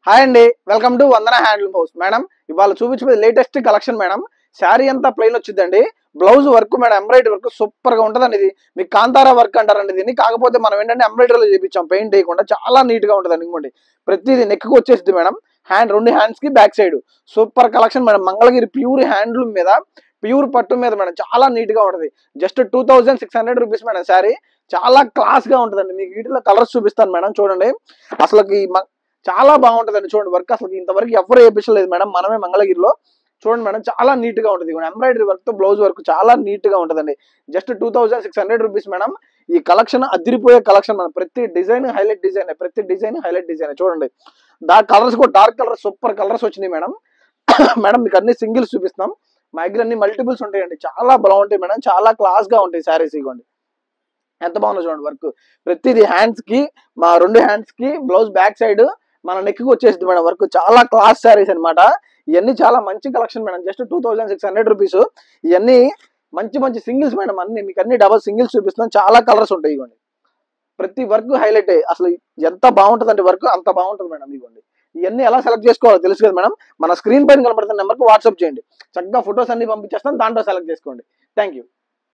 Hi అండి, welcome to Vandana handloom house. Madam ఇవాళ చూపించే లేటెస్ట్ కలెక్షన్ మేడం. శారీ అంతా ప్లెయిన్ వచ్చిందండి. Blouse work madam, embroidery work super గా ఉంటదండి. ఇది మీకు కాంతారా వర్క్ అంటారండి దీన్ని. కాకపోతే మనం ఏంటంటే ఎంబ్రాయిడరీలో చేపించాం, పెయింట్ వేయకుండా. చాలా నీట్ గా ఉంటదండి. ఇంకోండి ప్రతిదీ నెక్ కు వచ్చేసింది మేడం. రెండు హ్యాండ్స్ కి back side super collection madam. Mangalagiri pure handloom మీద, ప్యూర్ పట్టు మీద మేడం. చాలా నీట్ గా ఉంటది. Just 2600 rupees madam sari. చాలా క్లాస్ గా ఉంటదండి. మీకు వీటిలో కలర్స్ చూపిస్తాను మేడం, చూడండి. అసలుకి చాలా బాగుంటదండి. చూడండి వర్క్ అసలు ఇంతవరకు ఎవరు వేయించలేదు మేడం, మనమే మంగళగిరిలో. చూడండి మేడం, చాలా నీట్ గా ఉంటుంది. ఎంబ్రాయిడరీ వర్క్ తో బ్లౌజ్ వర్క్ చాలా నీట్ గా ఉంటదండి. Just 2600 rupees madam. ఈ కలెక్షన్ అదిరిపోయే కలెక్షన్ మేడం. ప్రతి డిజైన్ హైలైట్ డిజైన్, ప్రతి డిజైన్ హైలైట్ డిజైన్. చూడండి కలర్స్ కూడా డార్క్ కలర్స్, సూపర్ కలర్స్ వచ్చినాయి మేడం. మేడం మీకు అన్ని సింగిల్స్ చూపిస్తాం. మా దగ్గర అన్ని మల్టిపుల్స్ ఉంటాయండి. చాలా బాగుంటాయి మేడం, చాలా క్లాస్ గా ఉంటాయి శారీస్. ఇవ్వండి ఎంత బాగుందో చూడండి వర్క్. ప్రతిదీ హ్యాండ్స్ కి, మా రెండు హ్యాండ్స్ కి బ్లౌజ్ బ్యాక్ సైడ్ మన నెక్ కి వచ్చేసింది మేడం వర్క్. చాలా క్లాస్ శారీస్ అనమాట. ఇవన్నీ చాలా మంచి కలెక్షన్ మేడం. Just 2600 rupees. ఇవన్నీ మంచి మంచి సింగిల్స్ మేడం. అన్ని మీకు అన్ని డబల్ సింగిల్స్ చూపిస్తున్నాం. చాలా కలర్స్ ఉంటాయి. ఇవ్వండి ప్రతి వర్క్ హైలైట్. అసలు ఎంత బాగుంటుంది అంటే వర్క్ అంత బాగుంటుంది మేడం. ఇవ్వండి ఇవన్నీ ఎలా సెలెక్ట్ చేసుకోవాలో తెలుసు కదా మేడం. మన స్క్రీన్ పైన కనబడుతున్న నెంబర్కి వాట్సాప్ చేయండి. చక్కగా ఫొటోస్ అన్ని పంపించేస్తాం, దాంట్లో సెలెక్ట్ చేసుకోండి. Thank you.